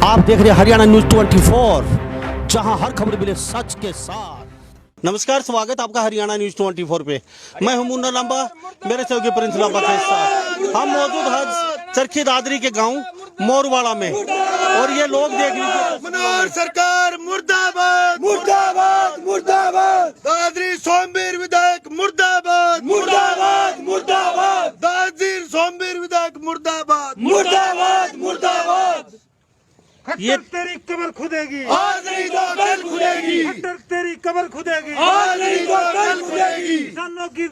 आप देख रहे हैं हरियाणा न्यूज 24, जहां हर खबर मिले सच के साथ। नमस्कार, स्वागत आपका हरियाणा न्यूज 24 पे। मैं हूं मुन्ना लांबा, मेरे सहयोगी प्रिंस लांबा के साथ हम मौजूद हैं चरखी दादरी के गांव मोरवाड़ा में, और ये लोग देख लीजिए। मनोहर सरकार मुर्दाबाद मुर्दाबाद मुर्दाबाद। दादरी सोमवीर विधायक मुर्दाबाद मुर्दाबाद मुर्दाबाद। दादरी सोमवीर विधायक मुर्दाबाद मुर्दाबाद मुर्दाबाद। ये तेरी कब्र खुदेगी, आज नहीं तो कल खुलेगी। तेरी कब्र खुदेगी, आज नहीं तो कल खुलेगी। किसानों की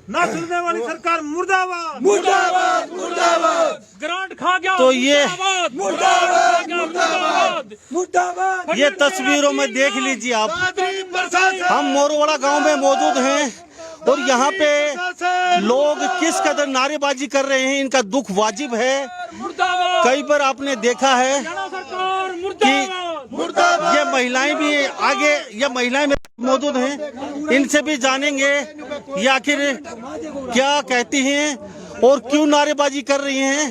ना सुनने वाली सरकार मुर्दाबाद मुर्दाबाद मुर्दाबाद। ग्रांट खा गया तो ये मुर्दाबाद मुर्दाबाद मुर्दाबाद। ये तस्वीरों में देख लीजिए आप, दादरी प्रशासन हम मोरवाड़ा गांव में मौजूद हैं और यहाँ पे लोग किस कदर नारेबाजी कर रहे हैं, इनका दुख वाजिब है। कई बार आपने देखा है कि ये महिलाएं भी आगे, ये महिलाएं मौजूद हैं, इनसे भी जानेंगे ये आखिर क्या कहती हैं और क्यों नारेबाजी कर रही हैं।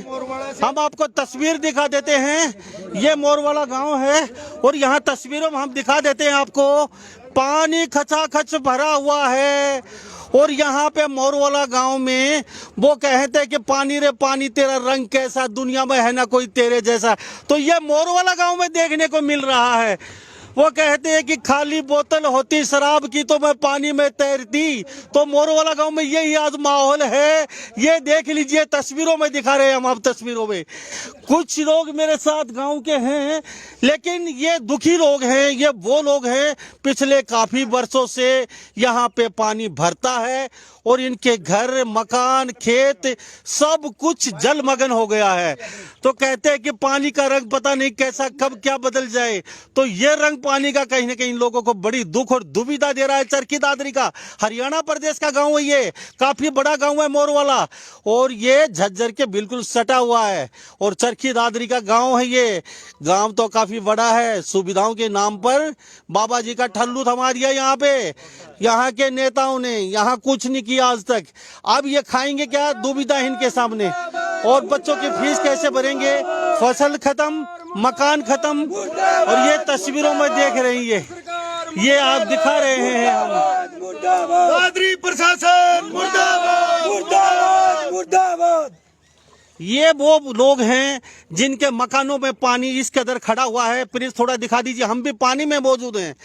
हम आपको तस्वीर दिखा देते हैं, ये मोरवाड़ा गांव है और यहाँ तस्वीरों में हम दिखा देते हैं आपको, पानी खचाखच भरा हुआ है। और यहाँ पे मोरवाड़ा गांव में वो कहते हैं कि पानी रे पानी तेरा रंग कैसा, दुनिया में है ना कोई तेरे जैसा। तो ये मोरवाड़ा गांव में देखने को मिल रहा है। वो कहते हैं कि खाली बोतल होती शराब की तो मैं पानी में तैरती। तो मोरवाड़ा गांव में यही आज माहौल है। ये देख लीजिए, तस्वीरों में दिखा रहे हैं हम, आप तस्वीरों में। कुछ लोग मेरे साथ गांव के हैं, लेकिन ये दुखी लोग हैं। ये वो लोग हैं पिछले काफी वर्षों से यहाँ पे पानी भरता है और इनके घर, मकान, खेत सब कुछ जलमग्न हो गया है। तो कहते हैं कि पानी का रंग पता नहीं कैसा कब क्या बदल जाए। तो ये रंग पानी का कहीं ना कहीं लोगों को बड़ी दुख और दुविधा दे रहा है। चरखी दादरी का हरियाणा प्रदेश का गांव है, ये काफी बड़ा गांव है मोरवाड़ा, और ये झज्जर के बिल्कुल सटा हुआ है। और चरखी दादरी का गांव है। ये गांव तो काफी बड़ा है। सुविधाओं के नाम पर बाबा जी का ठल्लू थमा दिया यहाँ पे। यहाँ के नेताओं ने यहाँ कुछ नहीं किया आज तक। अब ये खाएंगे क्या, दुविधा इनके सामने। और बच्चों की फीस कैसे भरेंगे, फसल खत्म, मकान खत्म। और ये तस्वीरों में देख रहे हैं, ये आप दिखा रहे हैं हम। दादरी प्रशासन मुर्दाबाद मुर्दाबाद मुर्दाबाद। ये वो लोग हैं जिनके मकानों में पानी इस कदर खड़ा हुआ है। प्लीज थोड़ा दिखा दीजिए, हम भी पानी में मौजूद हैं,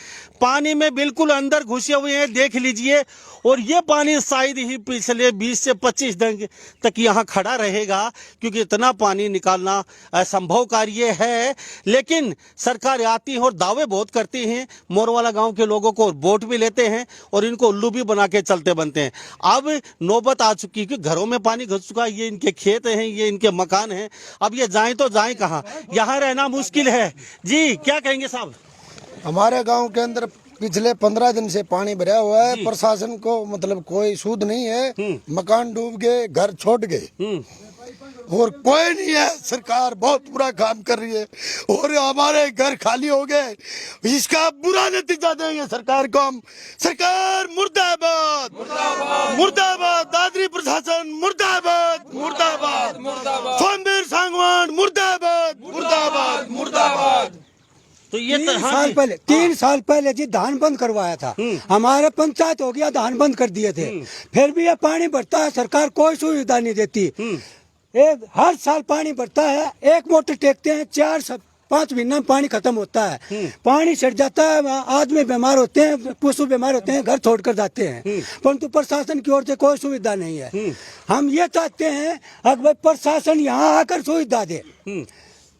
पानी में बिल्कुल अंदर घुसे हुए हैं, देख लीजिए। और ये पानी शायद ही पिछले 20 से 25 दिन तक यहाँ खड़ा रहेगा, क्योंकि इतना पानी निकालना असंभव कार्य है। लेकिन सरकार आती है और दावे बहुत करती हैं, मोरवाड़ा गांव के लोगों को वोट भी लेते हैं और इनको उल्लू भी बना के चलते बनते हैं। अब नौबत आ चुकी है कि घरों में पानी घुस चुका है। ये इनके खेत हैं, ये इनके मकान हैं। अब ये जाएं तो जाएं कहाँ, यहाँ रहना मुश्किल है। जी क्या कहेंगे साहब? हमारे गांव के अंदर पिछले 15 दिन से पानी भरा हुआ है। प्रशासन को मतलब कोई सूद नहीं है। मकान डूब गए, घर छोड़ गए और कोई नहीं है। सरकार बहुत बुरा काम कर रही है और हमारे घर खाली हो गए। इसका बुरा नतीजा देंगे सरकार को हम। सरकार मुर्दाबाद मुर्दाबाद मुर्दाबाद। दादरी प्रशासन मुर्दाबाद मुर्दाबाद मुर्दाबाद। सोमवीर सांगवान मुर्दाबाद मुर्दाबाद मुर्दाबाद। तो ये तीन साल पहले जी धान बंद करवाया था। हमारे पंचायत हो गया, धान बंद कर दिए थे। फिर भी ये पानी भरता है, सरकार कोई सुविधा नहीं देती। हर साल पानी भरता है, एक मोटर टेकते हैं, 4-5 महीना में पानी खत्म होता है। पानी सड़ जाता है, आदमी बीमार होते हैं, पशु बीमार होते हैं, घर छोड़कर जाते हैं। परंतु प्रशासन की ओर से कोई सुविधा नहीं है। हम ये चाहते हैं अगर प्रशासन यहाँ आकर सुविधा दे।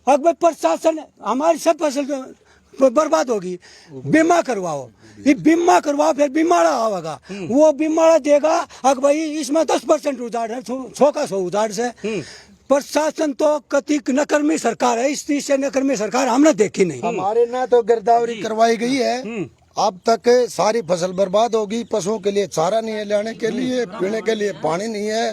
अगर प्रशासन हमारी सब फसल बर्बाद होगी, बीमा करवाओ। ये बीमा करवाओ, फिर बीमाड़ा आवेगा, वो बीमाड़ा देगा। अगर भाई इसमें 10% उधार है, 100 का 100 उधार से। प्रशासन तो कतिक नकर्मी सरकार है। इस चीज से नकर्मी सरकार हमने देखी नहीं। हमारे ना तो गिरदावरी करवाई गई है, अब तक सारी फसल बर्बाद होगी। पशुओं के लिए चारा नहीं है, लेने के लिए पीने के लिए पानी नहीं है,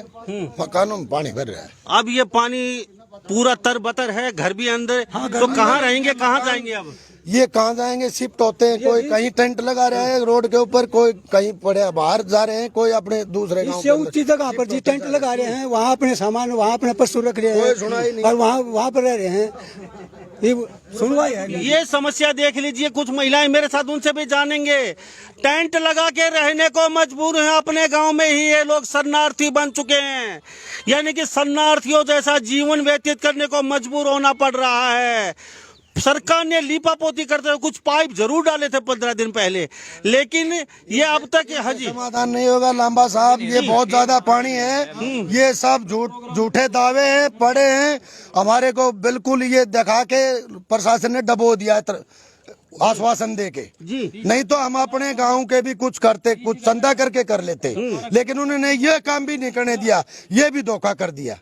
मकानों में पानी भर रहा है। अब ये पानी पूरा तरबतर है, घर भी अंदर। तो कहाँ रहेंगे, कहाँ जाएंगे अब? ये कहाँ जाएंगे? शिफ्ट होते हैं, कोई कहीं टेंट लगा रहे हैं रोड के ऊपर, कोई कहीं पड़े बाहर जा रहे हैं, कोई अपने दूसरे गांव इससे ऊंची जगह पर जी टेंट लगा रहे हैं, वहाँ अपने सामान, वहाँ अपने पशु रख रहे कोई सुनाई हैं नहीं। और वहाँ पर रह रहे हैं। ये सुनवाई है नहीं। ये समस्या देख लीजिए, कुछ महिलाएं मेरे साथ, उनसे भी जानेंगे। टेंट लगा के रहने को मजबूर हैं, अपने गांव में ही ये लोग शरणार्थी बन चुके हैं, यानी कि शरणार्थियों जैसा जीवन व्यतीत करने को मजबूर होना पड़ रहा है। सरकार ने लीपापोती करते हुए कुछ पाइप जरूर डाले थे 15 दिन पहले, लेकिन ये अब तक हाजी समाधान नहीं होगा लांबा साहब। ये बहुत ज्यादा पानी है, ये सब झूठे दावे हैं, पड़े हैं। हमारे को बिल्कुल ये दिखा के प्रशासन ने डबो दिया आश्वासन दे के जी। नहीं तो हम अपने गांव के भी कुछ करते, कुछ चंदा करके कर लेते, लेकिन उन्होंने ये काम भी नहीं करने दिया, ये भी धोखा कर दिया।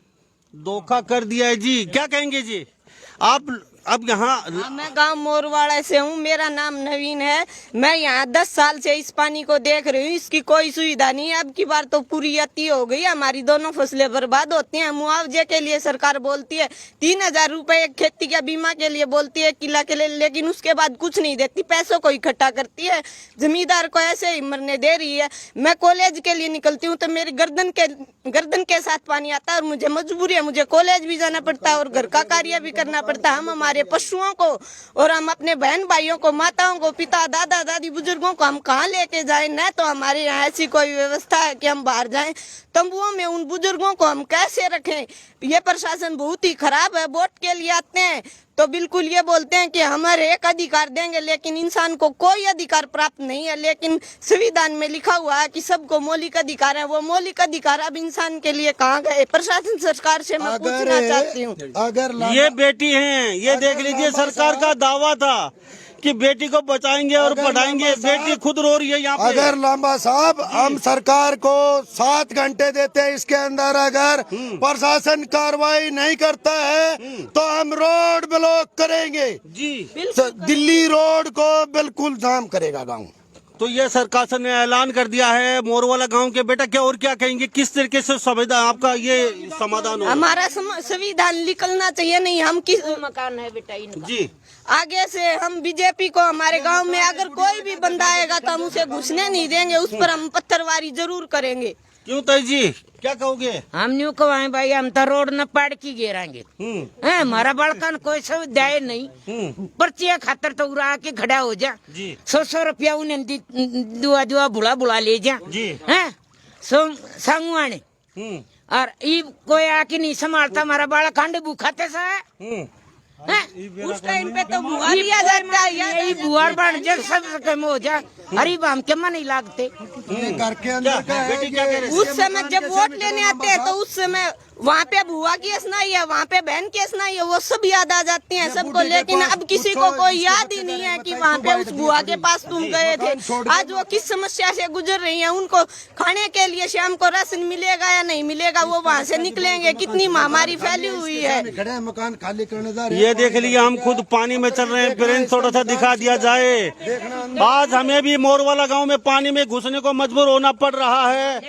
धोखा कर दिया है जी। क्या कहेंगे जी आप? अब यहाँ मैं गांव मोरवाड़ा से हूँ, मेरा नाम नवीन है। मैं यहाँ 10 साल से इस पानी को देख रही हूँ, इसकी कोई सुविधा नहीं है। अब की बार तो पूरी अति हो गई, हमारी दोनों फसलें बर्बाद होती हैं। मुआवजे के लिए सरकार बोलती है 3000 रुपए खेती का बीमा के लिए बोलती है, किला के लिए, लेकिन उसके बाद कुछ नहीं देती, पैसों को इकट्ठा करती है, जमींदार को ऐसे ही मरने दे रही है। मैं कॉलेज के लिए निकलती हूँ तो मेरी गर्दन के साथ पानी आता है और मुझे मजबूरी है, मुझे कॉलेज भी जाना पड़ता है और घर का कार्य भी करना पड़ता है। हम हमारे पशुओं को और हम अपने बहन भाइयों को, माताओं को, पिता दादा दादी बुजुर्गों को हम कहाँ लेके जाएं? न तो हमारे यहाँ ऐसी कोई व्यवस्था है कि हम बाहर जाएं, तंबुओं में उन बुजुर्गों को हम कैसे रखें? ये प्रशासन बहुत ही खराब है। वोट के लिए आते हैं तो बिल्कुल ये बोलते हैं कि हमारे एक अधिकार देंगे, लेकिन इंसान को कोई अधिकार प्राप्त नहीं है। लेकिन संविधान में लिखा हुआ है कि सबको मौलिक अधिकार है, वो मौलिक अधिकार अब इंसान के लिए कहाँ गए? प्रशासन सरकार से मैं पूछना चाहती हूँ। अगर ये बेटी हैं, ये देख लीजिए, सरकार का दावा था कि बेटी को बचाएंगे और पढ़ाएंगे, बेटी खुद रो रही है यहाँ पे। अगर लांबा साहब हम सरकार को 7 घंटे देते हैं, इसके अंदर अगर प्रशासन कार्रवाई नहीं करता है तो हम रोड ब्लॉक करेंगे जी। दिल्ली रोड को बिल्कुल जाम करेगा गांव। तो ये सरकार ने ऐलान कर दिया है मोरवाला गांव के। बेटा क्या और क्या कहेंगे, किस तरीके से संविधान आपका ये समाधान हो? हमारा संविधान निकलना चाहिए, नहीं हम किस मकान है बेटा इनका जी। आगे से हम बीजेपी को हमारे गांव में अगर कोई भी बंदा आएगा तो हम उसे घुसने नहीं देंगे, उस पर हम पत्थरबाजी जरूर करेंगे। क्यों ताई जी, क्या कहोगे? हम न्यू कहें भाई, हम तो रोड न पाड़ की गिराएंगे। हमारा बड़कन कोई सुविधा नहीं, पर्चिया खातर तो उड़ा के खड़ा हो जा जी। 100 रुपया उन्हें दुआ बुला ले जा जी। संगवाने और ये कोई आके नहीं संभालता, हमारा बालक खंड भूखाते सा है। उस टाइम पे तो बुआ लिया जाता है, यही बुआर बन जा सब कम हो जा। अरे हम के मन नहीं लागते। घर के अंदर का है बेटी क्या कह रही? उस समय जब वोट लेने आते हैं तो उस समय वहाँ पे बुआ की असनाई है, वहाँ पे बहन की असनाई है, वो सब याद आ जाती हैं सबको। लेकिन अब किसी को कोई याद ही नहीं है कि वहाँ पे उस बुआ के पास तुम गए थे। आज वो किस समस्या से गुजर रही हैं, उनको खाने के लिए शाम को राशन मिलेगा या नहीं मिलेगा, वो वहाँ से निकलेंगे। कितनी महामारी फैली हुई है। मकान खाली करने जा रहे हैं। ये देख लीजिए, हम खुद पानी में चल रहे हैं। प्रिंस थोड़ा सा दिखा दिया जाए। आज हमें भी मोरवाला गांव में पानी में घुसने को मजबूर होना पड़ रहा है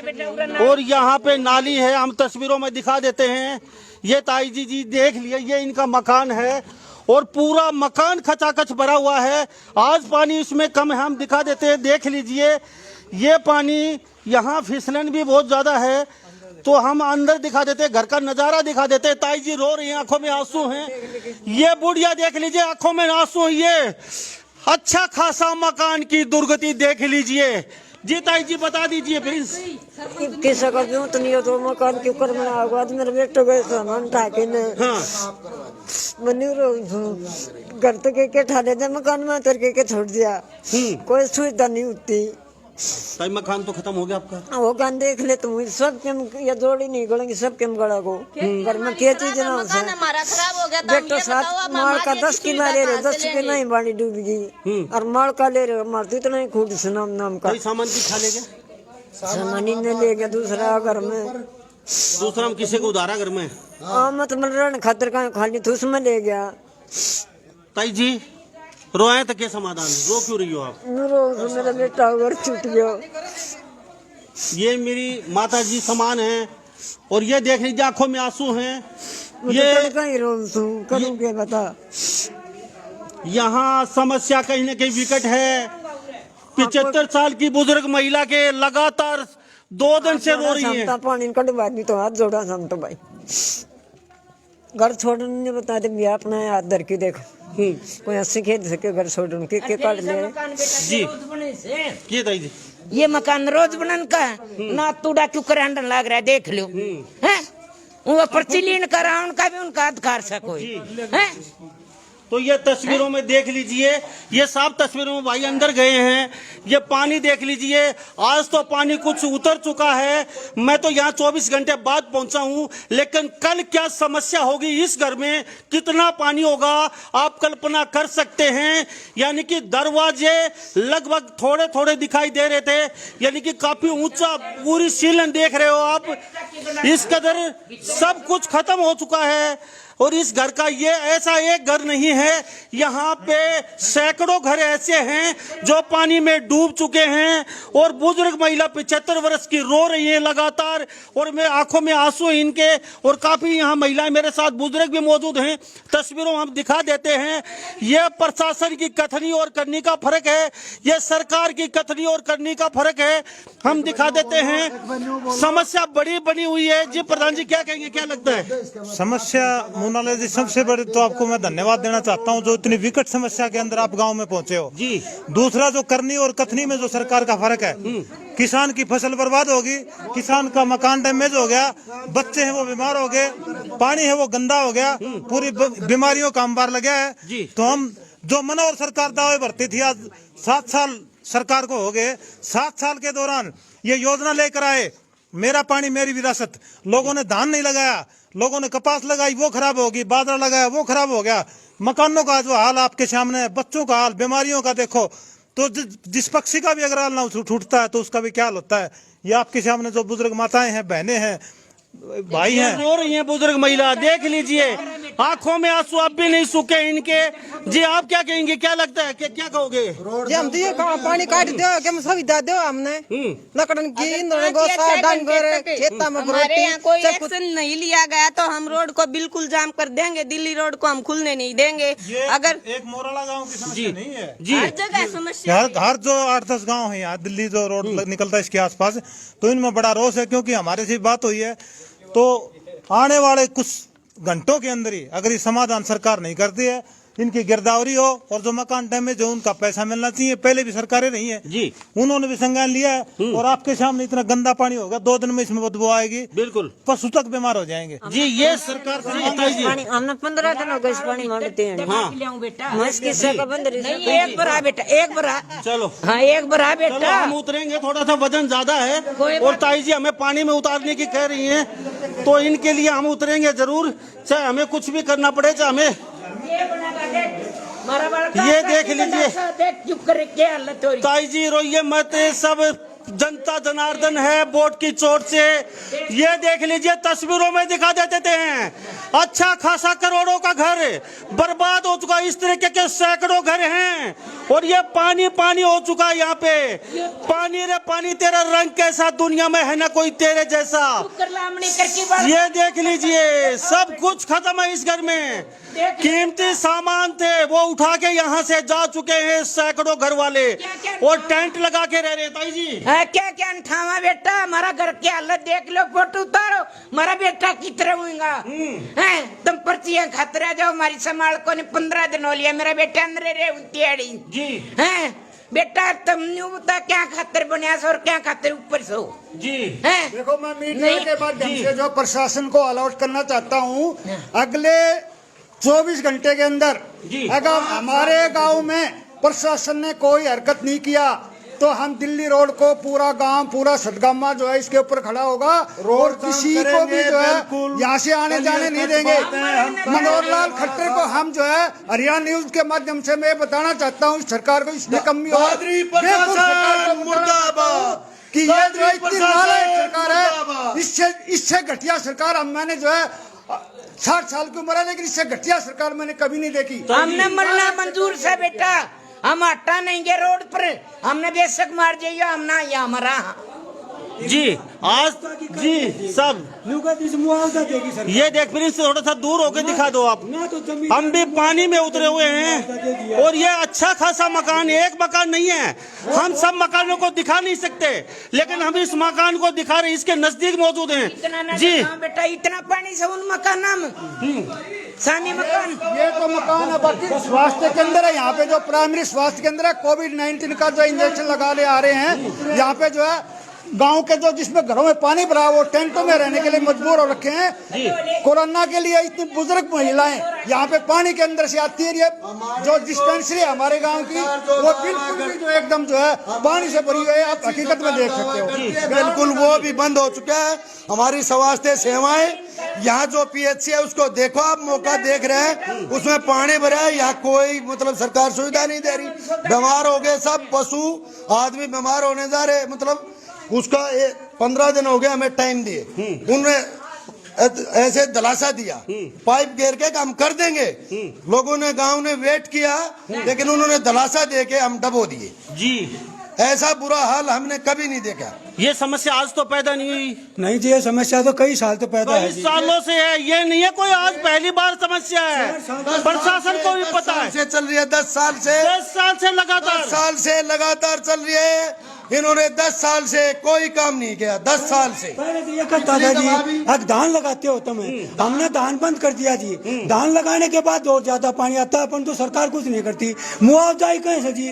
और यहाँ पे नाली है, हम तस्वीरों में दिखा देते हैं। ये ताई जी देख लिए, ये इनका मकान है और पूरा मकान खचाखच भरा हुआ है। आज पानी इसमें कम है, हम दिखा देते हैं। देख लीजिए, ये पानी, यहाँ फिसलन भी बहुत ज्यादा है, तो हम अंदर दिखा देते हैं, घर का नजारा दिखा देते हैं। ताई जी रो रही हैं, आंखों में आंसू हैं। ये बुढ़िया देख लीजिए, आंखों में आंसू। ये अच्छा खासा मकान की दुर्गति देख लीजिए। जी ताई जी बता दीजिए प्लीज। कैसा कर दूं तो नहीं हो तो मकान के ऊपर बना हुआ तो मेरे बेटे गए सामान ठाके ने मनी घर तो के ठाले थे, मकान में उतर के छोड़ दिया। कोई सुविधा नहीं होती। ताई मकान तो खत्म हो गया आपका? वो गान देख ले तुम, सब केम ये जोड़ी नहीं गड़ेंगे, सब केम गड़ा को घर में क्या चीज ना से हमारा खराब हो गया था। बेटा 7 माल का 10 किलो ले रहे, 10 किलो नहीं बाड़ी डूब गई और माल का ले रहे मारती तो नहीं खूट से नाम का सामान की खा ले गया, सामान ने ले गया दूसरा घर में, दूसरा हम किसी को उधारा घर में। मतलब रण खातर का खाली थूस में ले गया। ताई जी रोए तो क्या समाधान, रो क्यों रही हो आप? मेरा बेटा घर छूट गया। ये मेरी माता जी समान है और ये देख लीजिए, आंखों में आंसू हैं। ये कहीं रोज करूँ के बता। यहाँ समस्या कहीं न कहीं विकट है। 75 साल की बुजुर्ग महिला के लगातार 2 दिन से रो रही है। पानी कटवा दी तो हाथ जोड़ा हम तो भाई घर छोड़ने बता दे भैया अपना हाथ धर के देखो कोई 80 खेत सके घर छोड़ के काट ले जी ये दाई जी ये मकान रोज बनन का ना तूड़ा क्यों करंड लग रहा है देख लो हैं वो पर्ची लीन करा उनका भी उनका अधिकार सा कोई हैं तो ये तस्वीरों में देख लीजिए, ये साफ तस्वीरों में भाई अंदर गए हैं। ये पानी देख लीजिए, आज तो पानी कुछ उतर चुका है। मैं तो यहाँ 24 घंटे बाद पहुंचा हूँ, लेकिन कल क्या समस्या होगी इस घर में, कितना पानी होगा आप कल्पना कर सकते हैं। यानी कि दरवाजे लगभग थोड़े थोड़े दिखाई दे रहे थे, यानी कि काफी ऊंचा पूरी सीलन देख रहे हो आप। इस कदर सब कुछ खत्म हो चुका है। और इस घर का ये ऐसा एक घर नहीं है, यहाँ पे सैकड़ों घर ऐसे हैं जो पानी में डूब चुके हैं। और बुजुर्ग महिला 75 वर्ष की रो रही है लगातार, और मैं आंखों में आंसू इनके। और काफी यहाँ महिलाएं मेरे साथ बुजुर्ग भी मौजूद हैं, तस्वीरों हम दिखा देते हैं। ये प्रशासन की कथनी और करनी का फर्क है, ये सरकार की कथनी और करनी का फर्क है। हम दिखा देते हैं, समस्या बड़ी बनी हुई है। जी प्रधान जी क्या कहेंगे, क्या लगता है? समस्या मोनाला जी सबसे बड़ी तो आपको मैं धन्यवाद देना चाहता हूं जो इतनी विकट समस्या के अंदर आप गांव में पहुंचे हो जी। दूसरा जो करनी और कथनी में जो सरकार का फर्क है, किसान की फसल बर्बाद होगी, किसान का मकान डैमेज हो गया, बच्चे हैं वो बीमार हो गए, पानी है वो गंदा हो गया, पूरी बीमारियों का अंबार लगा है। तो हम जो मनोहर सरकार दावे भरती थी, आज 7 साल सरकार को हो गए। 7 साल के दौरान ये योजना लेकर आए, मेरा पानी मेरी विरासत। लोगों ने धान नहीं लगाया, लोगों ने कपास लगाई वो खराब होगी, बाजरा लगाया वो खराब हो गया। मकानों का जो हाल आपके सामने है, बच्चों का हाल, बीमारियों का देखो। तो जिस पक्षी का भी अगर हाल ना छूटता है तो उसका भी क्या हाल होता है। ये आपके सामने जो बुजुर्ग माताएं हैं, बहनें हैं, भाई हैं, रो रही हैं बुजुर्ग महिला, देख लीजिए आंखों में आंसू अब भी नहीं सूखे इनके। जी आप क्या कहेंगे, क्या लगता है, क्या कहोगे? जी हम तो ये पानी काट दो कि सुविधा दो हमने लकड़न की गोसा डांगर खेता में हमारे यहाँ कोई एक्शन नहीं लिया गया तो हम रोड को बिल्कुल जाम कर देंगे। दिल्ली रोड को हम खुलने नहीं देंगे। अगर एक मोराला गांव की समस्या नहीं है जी, हर जगह समस्या हर जो 8-10 गांव है यहाँ दिल्ली जो रोड निकलता है इसके आसपास, तो इनमें बड़ा रोष है। क्योंकि हमारे से बात हुई है तो आने वाले कुछ घंटों के अंदर ही अगर ये समाधान सरकार नहीं करती है, इनकी गिरदावरी हो और जो मकान डैमेज हो उनका पैसा मिलना चाहिए। पहले भी सरकारें रही हैं जी, उन्होंने भी संज्ञान लिया है। और आपके सामने इतना गंदा पानी होगा, 2 दिन में इसमें बदबू आएगी, बिल्कुल पशु तक बीमार हो जाएंगे। जी। ये सरकार से मांग है जी। हमने 15 दिन हो गए इस पानी मांगते हैं। हाँ बेटा एक बरा बेटा, एक बरा, चलो हाँ एक बरा चलो बेटा। हम उतरेंगे, थोड़ा सा वजन ज्यादा है। और ताई जी हमें पानी में उतारने की कह रही हैं, तो इनके लिए हम उतरेंगे जरूर, चाहे हमें कुछ भी करना पड़े, चाहे हमें। ये देख लीजिए चुप कर क्या हालत हो रही। ताई जी रोइए मत, सब जनता जनार्दन है वोट की चोट से। ये देख लीजिए तस्वीरों में दिखा देते हैं, अच्छा खासा करोड़ों का घर बर्बाद हो चुका। इस तरीके के सैकड़ों घर हैं और ये पानी पानी हो चुका है यहाँ पे। पानी रे पानी, तेरा रंग कैसा, दुनिया में है ना कोई तेरे जैसा। ये देख लीजिए सब कुछ खत्म है इस घर में। कीमती सामान थे वो उठा के यहाँ से जा चुके हैं सैकड़ों घर वाले, और टेंट लगा के रह रहे। ताई जी क्या क्या अंठावा बेटा, हमारा घर की हालत देख लो, फोटो उतारो, हमारा बेटा कितना हुएगा हैं। तुम पर्चियां खाते रह जाओ, हमारी संभाल को 15 दिन हो लिया, मेरा बेटा अंदर रे उतियाड़ी जी हैं। बेटा तुम न्यू बता क्या खातर बनिया और क्या खातर ऊपर सो जी हैं। देखो मैं मीडिया के माध्यम से जो प्रशासन को अलर्ट करना चाहता हूँ, अगले 24 घंटे के अंदर अगर हमारे गांव में प्रशासन ने कोई हरकत नहीं किया तो हम दिल्ली रोड को पूरा गांव, पूरा सदगामा जो है इसके ऊपर खड़ा होगा और किसी को भी जो है यहाँ से आने जाने नहीं देंगे। मनोहर लाल खट्टर को हम जो है हरियाणा न्यूज के माध्यम से मैं बताना चाहता हूँ सरकार को इसमें कमी हो कि ये जो इतनी नालायक सरकार है, इससे घटिया सरकार मैंने जो है 60 साल की उम्र है, लेकिन इससे घटिया सरकार मैंने कभी नहीं देखी। हमने मरना मंजूर से बेटा, हम हटा नहीं गए रोड पर, हमने बेशक मार जाइए, हम ना यहाँ मरा जी आज जी सब मुआवजा देगी सर। ये देख फिर इससे थोड़ा सा दूर होके दिखा दो आप। ना तो जमीन हम भी पानी में उतरे हुए हैं और ये अच्छा खासा मकान, एक मकान नहीं है। हम सब मकानों को दिखा नहीं सकते, लेकिन हम इस मकान को दिखा रहे, इसके नजदीक मौजूद हैं जी। बेटा इतना पानी से उन मकान सानी मकान ये तो मकान है, बाकी स्वास्थ्य केंद्र है। यहाँ पे जो प्राइमरी स्वास्थ्य केंद्र है, कोविड-19 का जो इंजेक्शन लगाने आ रहे हैं, यहाँ पे जो है गांव के जो जिसमें घरों में पानी भरा है वो टेंटों में रहने के लिए मजबूर हो रखे हैं। कोरोना के लिए इतनी बुजुर्ग महिलाएं यहाँ पे पानी के अंदर से आती है। ये जो डिस्पेंसरी है हमारे गांव की, वो बिल्कुल भी जो एकदम जो है पानी से भरी हुई है, आप हकीकत में देख सकते हो। बिल्कुल वो भी बंद हो चुका है। हमारी स्वास्थ्य सेवाएं यहाँ जो पीएचसी है उसको देखो आप, मौका देख रहे हैं, उसमें पानी भरा है। यहाँ कोई मतलब सरकार सुविधा नहीं दे रही। बीमार हो गए सब, पशु आदमी बीमार होने जा रहे, मतलब उसका 15 दिन हो गया हमें टाइम दिए, उन्होंने ऐसे दिलासा दिया पाइप घेर के हम कर देंगे। लोगों ने गांव ने वेट किया, लेकिन उन्होंने दिलासा दे के हम डबो दिए जी। ऐसा बुरा हाल हमने कभी नहीं देखा। ये समस्या आज तो पैदा नहीं हुई, नहीं जी, ये समस्या तो कई साल तो पैदा है कई जी। सालों से है, ये नहीं है कोई आज पहली बार समस्या है। प्रशासन को भी पता है, से चल रही है 10 साल से, 10 साल से लगातार 10 साल से लगातार चल रही है। इन्होंने 10 साल से कोई काम नहीं किया, 10 साल से। पहले तो ये करता था जी, अब धान लगाते हो तुम, हमने धान बंद कर दिया जी। धान लगाने के बाद और ज्यादा पानी आता है, अपन तो सरकार कुछ नहीं करती। मुआवजा ही कहीं से जी,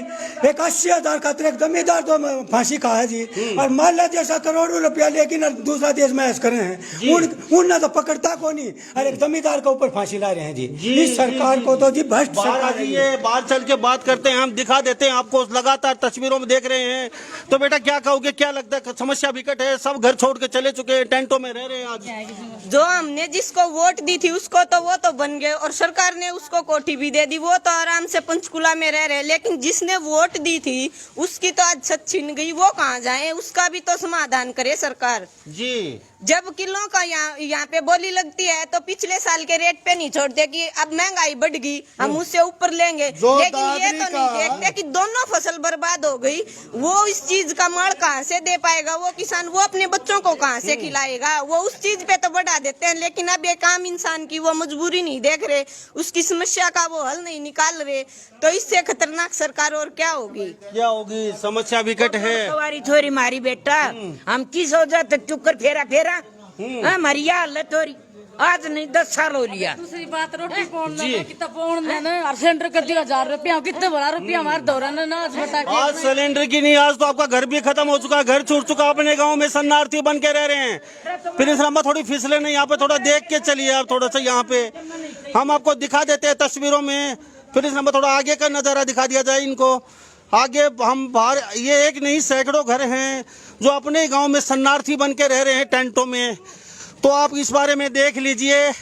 एक 80,000 का तो एक जमींदार तो फांसी खा है जी, और मान लो जैसा करोड़ों रुपया लेकिन दूसरा देश में ऐसा करे हैं, उन तो पकड़ता को नहीं, अरे जमींदार के ऊपर फांसी ला रहे हैं जी। इस सरकार को तो जी भ्रष्ट सरकार है। ये बाहर चल के बात करते हैं, हम दिखा देते हैं आपको, लगातार तस्वीरों में देख रहे हैं। तो बेटा क्या कहोगे, क्या लगता है समस्या विकट है? सब घर छोड़ के चले चुके हैं, टेंटों में रह रहे हैं आज। जो हमने जिसको वोट दी थी उसको तो वो तो बन गए, और सरकार ने उसको कोठी भी दे दी, वो तो आराम से पंचकुला में रह रहे। लेकिन जिसने वोट दी थी उसकी तो आज छत छिन गई, वो कहाँ जाए? उसका भी तो समाधान करे सरकार जी। जब किलो का यहाँ पे बोली लगती है तो पिछले साल के रेट पे नहीं छोड़ते कि अब महंगाई बढ़ गई हम उससे ऊपर लेंगे, लेकिन ये तो नहीं देखते कि दोनों फसल बर्बाद हो गई। वो इस चीज का माल कहाँ से दे पाएगा? वो किसान वो अपने बच्चों को कहाँ से खिलाएगा? वो उस चीज पे तो बढ़ा देते हैं, लेकिन अब एक आम इंसान की वो मजबूरी नहीं देख रहे, उसकी समस्या का वो हल नहीं निकाल रहे। तो इससे खतरनाक सरकार और क्या होगी? क्या होगी? समस्या विकट है। हमारी थोड़ी मारी बेटा, हम किस हो जाते चुकर फेरा फेरा हमारी यह हालत हो रही। आज नहीं 10 साल हो लिया। दूसरी बात रोटी कितना पौन देना, और सिलेंडर कर दिया 1000 रुपया, कितने बड़ा रुपया हमारे दौरान ना आज सिलेंडर की नहीं, आज तो आपका घर भी खत्म हो चुका, घर छूट चुका। अपने गांव में शरणार्थी बन के रह रहे हैं। प्रिंस रामा थोड़ी फिसले नहीं, यहाँ पे थोड़ा देख के चलिए आप, थोड़ा सा यहाँ पे हम आपको दिखा देते हैं तस्वीरों में। प्रिंस रामा थोड़ा आगे का नजारा दिखा दिया जाए इनको। आगे हम बाहर, ये एक नहीं सैकड़ों घर हैं जो अपने गांव में शरणार्थी बन के रह रहे हैं टेंटों में। तो आप इस बारे में देख लीजिए,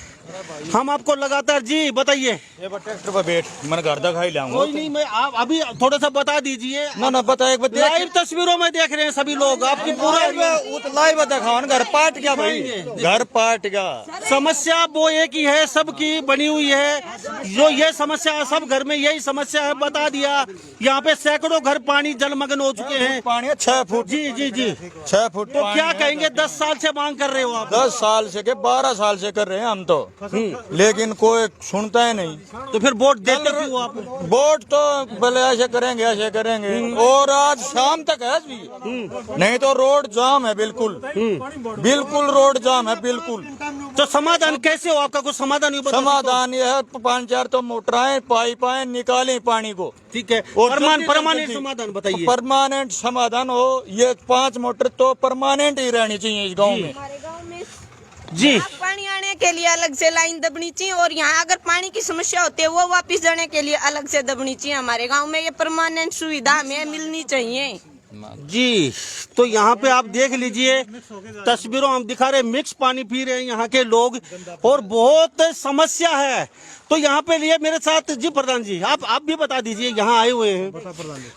हम आपको लगातार जी बताइए। ट्रैक्टर पर बैठ मन घर दिखाई लाऊंगा। कोई नहीं, मैं आप अभी थोड़ा सा बता दीजिए। ना बता, एक बार लाइव तस्वीरों में देख रहे हैं सभी लोग, आपकी पूरा लाइव दिखाओ। घर पाट गया भाई, घर पाट गया। समस्या वो एक ही है, सबकी बनी हुई है। जो ये समस्या है, सब घर में यही समस्या है, बता दिया। यहाँ पे सैकड़ों घर पानी जलमग्न हो चुके हैं। पानी 6 फुट। जी जी जी 6 फुट। तो क्या कहेंगे, 10 साल से मांग कर रहे हो आप? 10 साल से के 12 साल से कर रहे हैं हम तो, लेकिन कोई सुनता है नहीं। तो फिर वोट देते क्यों आप? वोट तो भले ऐसे करेंगे और आज शाम तक है भी, नहीं तो रोड जाम है। बिल्कुल बिल्कुल रोड जाम है बिल्कुल। तो समाधान कैसे हो आपका? कुछ समाधान नहीं? समाधान ये है 5-4 तो मोटराएं पाइप निकालें पानी को। ठीक है, परमानेंट समाधान बताइए। परमानेंट समाधान हो, ये 5 मोटर तो परमानेंट ही रहनी चाहिए इस गाँव में। जी, पानी आने के लिए अलग से लाइन दबनी चाहिए, और यहाँ अगर पानी की समस्या होती है वो वापस जाने के लिए अलग से दबनी चाहिए। हमारे गांव में ये परमानेंट सुविधा हमें मिलनी चाहिए जी। तो यहाँ पे आप देख लीजिए, तस्वीरों हम दिखा रहे, मिक्स पानी पी रहे हैं यहाँ के लोग, और बहुत समस्या है। तो यहाँ पे लिए मेरे साथ जी प्रधान जी, आप भी बता दीजिए, यहाँ आए हुए हैं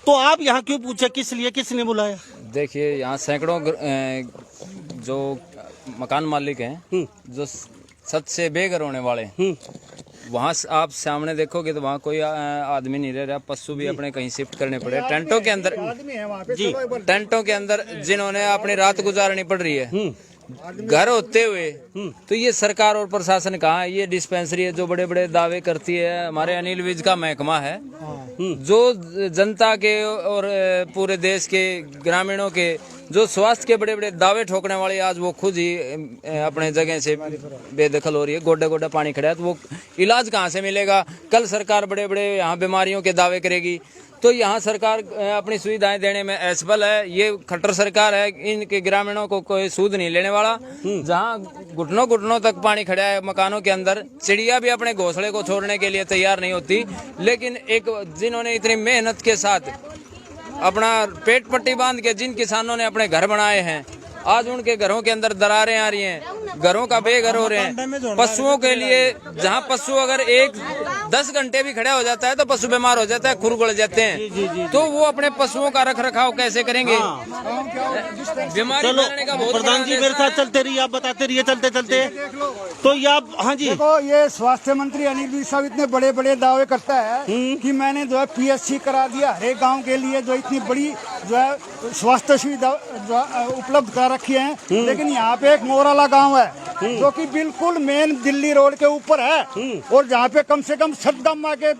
तो आप यहाँ क्यों पूछे, किस लिए, किसने बुलाया? देखिए, यहाँ सैकड़ों जो मकान मालिक हैं जो छत से बेघर होने वाले, वहाँ आप सामने देखोगे तो वहाँ कोई आदमी नहीं रह रहा, पशु भी अपने कहीं शिफ्ट करने पड़े टेंटों के अंदर। जी, टेंटों के अंदर जिन्होंने अपनी रात गुजारनी पड़ रही है घर होते हुए। तो ये सरकार और प्रशासन कहाँ है? ये डिस्पेंसरी है जो बड़े बड़े दावे करती है, हमारे अनिल विज का महकमा है जो जनता के और पूरे देश के ग्रामीणों के जो स्वास्थ्य के बड़े बड़े दावे ठोकने वाले, आज वो खुद ही अपने जगह से बेदखल हो रही है। गोड्डा गोड्डा पानी खड़ा है तो वो इलाज कहाँ से मिलेगा? कल सरकार बड़े बड़े यहाँ बीमारियों के दावे करेगी तो यहाँ सरकार अपनी सुविधाएं देने में असफल है। ये खट्टर सरकार है, इनके ग्रामीणों को कोई सूद नहीं लेने वाला। जहाँ घुटनों घुटनों तक पानी खड़ा है मकानों के अंदर, चिड़िया भी अपने घोंसले को छोड़ने के लिए तैयार नहीं होती। लेकिन एक जिन्होंने इतनी मेहनत के साथ अपना पेट पट्टी बांध के जिन किसानों ने अपने घर बनाए हैं, आज उनके घरों के अंदर दरारें आ रही हैं, घरों का बेघर हो रहे हैं। पशुओं के लिए जहां पशु अगर 10 घंटे भी खड़ा हो जाता है तो पशु बीमार हो जाता है, खुर गड़ जाते हैं। तो वो अपने पशुओं का रख रखाव कैसे करेंगे? बीमारी फैलने का बहुत प्रधान जी मेरे साथ चलते रहिए, आप बताते रहिए चलते चलते। तो ये आप, हाँ जी, देखो ये स्वास्थ्य मंत्री अनिल विज साहब इतने बड़े बड़े दावे करता है कि मैंने जो है PSC करा दिया हर एक गाँव के लिए, जो इतनी बड़ी जो है स्वास्थ्य सुविधा उपलब्ध करा रखी है। लेकिन यहाँ पे एक मोराला गांव है जो कि बिल्कुल मेन दिल्ली रोड के ऊपर है और जहाँ पे कम से कम 7 के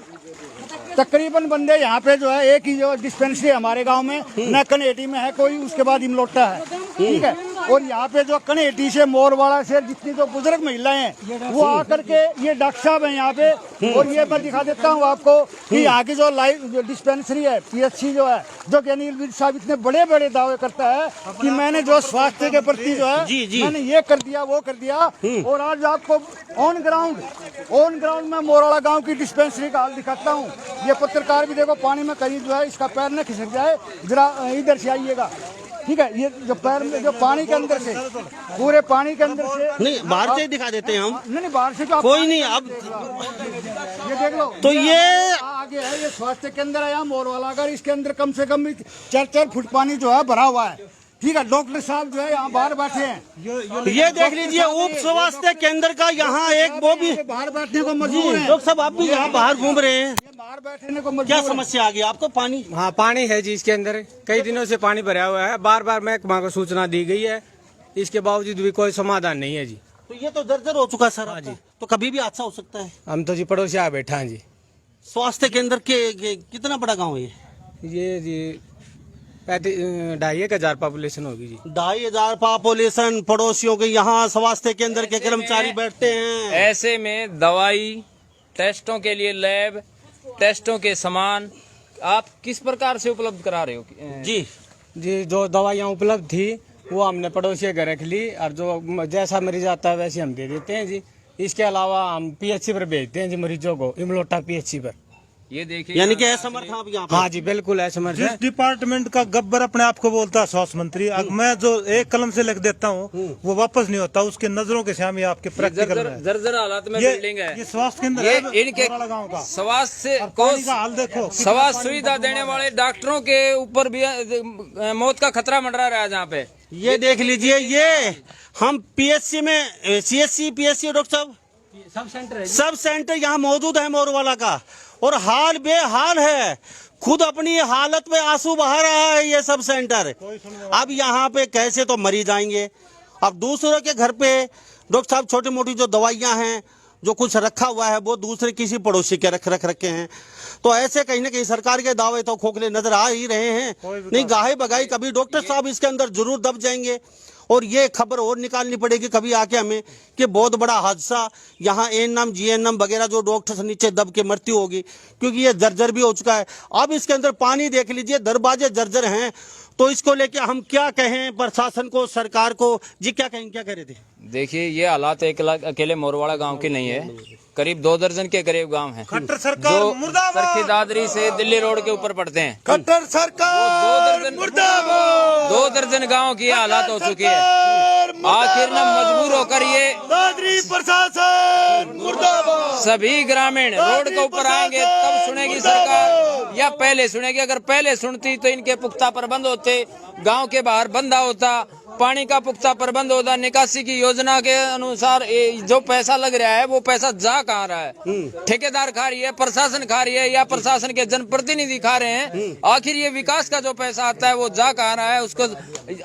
तकरीबन बंदे यहाँ पे जो है, एक ही जो डिस्पेंसरी हमारे गांव में न कनेटी में है कोई, उसके बाद इमलोटा है, ठीक है। और यहाँ पे जो कनेटी से मोरवाड़ा से जितनी जो बुजुर्ग महिलाएं हैं वो आकर के, ये डॉक्टर साहब हैं यहाँ पे, और ये मैं दिखा देता हूँ आपको कि यहाँ की जो लाइव जो डिस्पेंसरी है PSC जो है, जो कि अनिल विज साहब इतने बड़े बड़े दावे करता है कि मैंने जो स्वास्थ्य के प्रति जो है मैंने ये कर दिया वो कर दिया। और आज आपको ऑन ग्राउंड में मोराड़ा गाँव की डिस्पेंसरी का हाल दिखाता हूँ। ये पत्रकार भी देखो पानी में कहीं जो है इसका पैर न खिसक जाए, जरा इधर से आइएगा, ठीक है। ये जो पैर में जो पानी के अंदर से, पूरे पानी के अंदर से, नहीं बाहर से दिखा देते हैं हम, नहीं बाहर से तो कोई नहीं। अब ये देख लो, तो ये आगे है, ये स्वास्थ्य केंद्र है यहाँ मोरवाला का, इसके अंदर कम से कम 4 फुट पानी जो है भरा हुआ है, ठीक है। डॉक्टर साहब जो है यहाँ बाहर बैठे हैं, ये देख लीजिए उप स्वास्थ्य केंद्र का यहाँ एक वो भी बाहर बैठने को मजबूर है। लोग सब आप भी यहाँ बाहर घूम रहे हैं, बाहर बैठने को मजबूर क्या है। समस्या आ गई आपको? पानी, हाँ पानी है जी, इसके अंदर कई दिनों से पानी भरा हुआ है, बार बार महकमा को सूचना दी गई है, इसके बावजूद भी कोई समाधान नहीं है जी। तो ये तो जर्जर हो चुका सर। हाँ जी, तो कभी भी हादसा हो सकता है। हम तो जी पड़ोसी आ बैठा हैं जी। स्वास्थ्य केंद्र के कितना बड़ा गाँव है ये जी 2,500 पॉपुलेशन होगी जी। 2,500 पॉपुलेशन, पड़ोसियों के यहाँ स्वास्थ्य केंद्र के कर्मचारी बैठते हैं। ऐसे में दवाई, टेस्टों के लिए लैब, टेस्टों के सामान आप किस प्रकार से उपलब्ध करा रहे हो? जी जो दवाइयाँ उपलब्ध थी वो हमने पड़ोसी के घर रख ली, और जो जैसा मरीज आता है वैसे हम दे देते हैं जी। इसके अलावा हम PHC पर भेजते हैं जी मरीजों को, इमलोटा PHC पर। ये देखिए, यानी कि असमर्थ आप यहाँ पे? हाँ जी बिल्कुल असमर्थ है। जिस डिपार्टमेंट का गब्बर अपने आप को बोलता है स्वास्थ्य मंत्री, मैं जो एक कलम से लिख देता हूँ वो वापस नहीं होता, उसके नजरों के सामने आपके प्रैक्टिकल में जर्जर हालात में बिल्डिंग है। ये स्वास्थ्य केंद्र ये है इनके गाँव का। स्वास्थ्य पानी का हाल देखो, स्वास्थ्य सुविधा देने वाले डॉक्टरों के ऊपर भी मौत का खतरा मंडरा रहा है जहाँ पे। ये देख लीजिए, ये हम PSC में CSC PSC डॉक्टर साहब सब सेंटर यहाँ मौजूद है मोरवाला का, और हाल बेहाल है। खुद अपनी हालत में आंसू बहा रहा है ये सब सेंटर। अब यहाँ पे कैसे तो मरीज आएंगे, अब दूसरों के घर पे डॉक्टर साहब छोटी मोटी जो दवाइयाँ हैं, जो कुछ रखा हुआ है वो दूसरे किसी पड़ोसी के रखे हैं। तो ऐसे कहीं ना कहीं सरकार के दावे तो खोखले नजर आ ही रहे हैं। नहीं गाहे बगाई कभी डॉक्टर साहब इसके अंदर जरूर दब जाएंगे, और ये खबर और निकालनी पड़ेगी कभी आके हमें कि बहुत बड़ा हादसा यहाँ ANM GNM वगैरह जो डॉक्टर से नीचे दब के मृत्यु होगी, क्योंकि ये जर्जर भी हो चुका है। अब इसके अंदर पानी देख लीजिए, दरवाजे जर्जर हैं। तो इसको लेके हम क्या कहें प्रशासन को, सरकार को? जी क्या कहें, क्या कह रहे थे? देखिए ये हालात अकेले मोरवाड़ा गांव की नहीं है, करीब 2 दर्जन के करीब गांव हैं खट्टर सरकार मुर्दाबाद, सरखी दादरी से दिल्ली रोड के ऊपर पड़ते हैं। खट्टर सरकार मुर्दाबाद, 2 दर्जन गांव की हालात हो चुकी है। आखिर न मजबूर होकर ये दादरी प्रशासन मुर्दाबाद, सभी ग्रामीण रोड के ऊपर आएंगे तब सुनेगी सरकार, या पहले सुनेगी? अगर पहले सुनती तो इनके पुख्ता प्रबंध होते, गांव के बाहर बंदा होता, पानी का पुख्ता प्रबंध होता, निकासी की योजना योजना के अनुसार जो पैसा लग रहा है वो पैसा जा कहाँ रहा है? ठेकेदार खा रही है, प्रशासन खा रही है, या प्रशासन के जनप्रतिनिधि खा रहे हैं? आखिर ये विकास का जो पैसा आता है वो जा कहाँ रहा है? उसको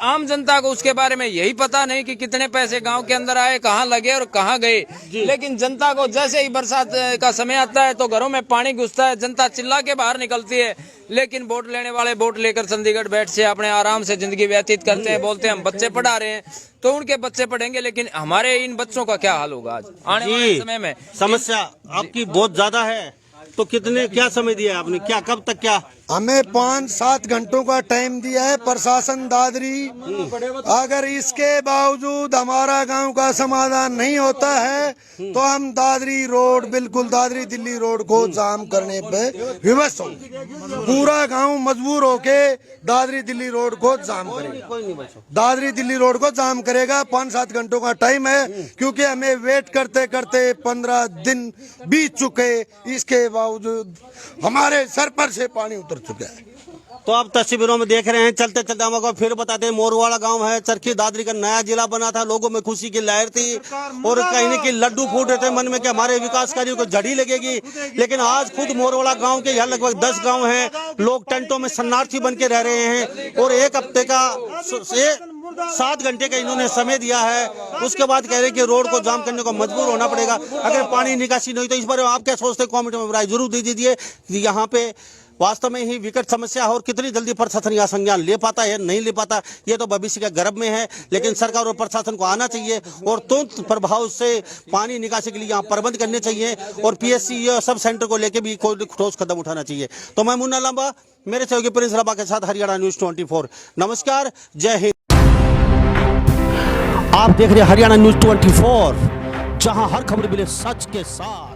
आम जनता को उसके बारे में यही पता नहीं कि कितने पैसे गांव के अंदर आए, कहाँ लगे और कहाँ गए। लेकिन जनता को जैसे ही बरसात का समय आता है तो घरों में पानी घुसता है, जनता चिल्ला के बाहर निकलती है। लेकिन वोट लेने वाले वोट लेकर चंडीगढ़ बैठ से अपने आराम से जिंदगी व्यतीत करते हैं, बोलते हैं हम बच्चे पढ़ा रहे हैं, तो उनके बच्चे पढ़ेंगे, लेकिन हमारे इन बच्चों का क्या हाल होगा आज आने वाले समय में? समस्या आपकी बहुत ज्यादा है, तो कितने क्या समय दिया आपने, क्या कब तक क्या? हमें 5-7 घंटों का टाइम दिया है प्रशासन दादरी। अगर इसके बावजूद हमारा गांव का समाधान नहीं होता है तो हम दादरी रोड, बिल्कुल दादरी दिल्ली रोड को जाम करने पे विवश होंगे। पूरा गांव मजबूर होके दादरी दिल्ली रोड को जाम करेगा, दादरी दिल्ली रोड को जाम करेगा। 5-7 घंटों का टाइम है, क्योंकि हमें वेट करते करते 15 दिन बीत चुके। इसके बावजूद हमारे सर पर से पानी उतर चुका है। तो आप तस्वीरों में देख रहे हैं, चलते चलते हम आपको फिर बताते हैं, मोरवाड़ा गांव है, चरखी दादरी का नया जिला बना था, लोगों में खुशी की लहर थी और कहीं न कहीं लड्डू फूट रहे थे मन में कि हमारे विकास कार्यों को झड़ी लगेगी। लेकिन आज खुद मोरवाड़ा गांव के यहाँ लगभग 10 गांव हैं, लोग टेंटों में शरणार्थी बन के रह रहे हैं और 1 हफ्ते का 7 घंटे का इन्होंने समय दिया है। उसके बाद कह रहे हैं कि रोड को जाम करने को मजबूर होना पड़ेगा अगर पानी निकासी नहीं। तो इस बारे में आप क्या सोचते हैं? कमेंट में राय जरूर दे दीजिए। यहाँ पे वास्तव में ही विकट समस्या है और कितनी जल्दी प्रशासन यह संज्ञान ले पाता है नहीं ले पाता, ये तो भविष्य के गर्भ में है। लेकिन सरकार और प्रशासन को आना चाहिए और तुरंत प्रभाव से पानी निकासी के लिए यहाँ प्रबंध करने चाहिए और पीएससी सब सेंटर को लेकर भी कोई ठोस कदम उठाना चाहिए। तो मैं मुन्ना लांबा, मेरे सहयोगी प्रिंस रबा के साथ हरियाणा न्यूज 24। नमस्कार, जय हिंद। आप देख रहे हैं हरियाणा न्यूज 24, जहां हर खबर मिले सच के साथ।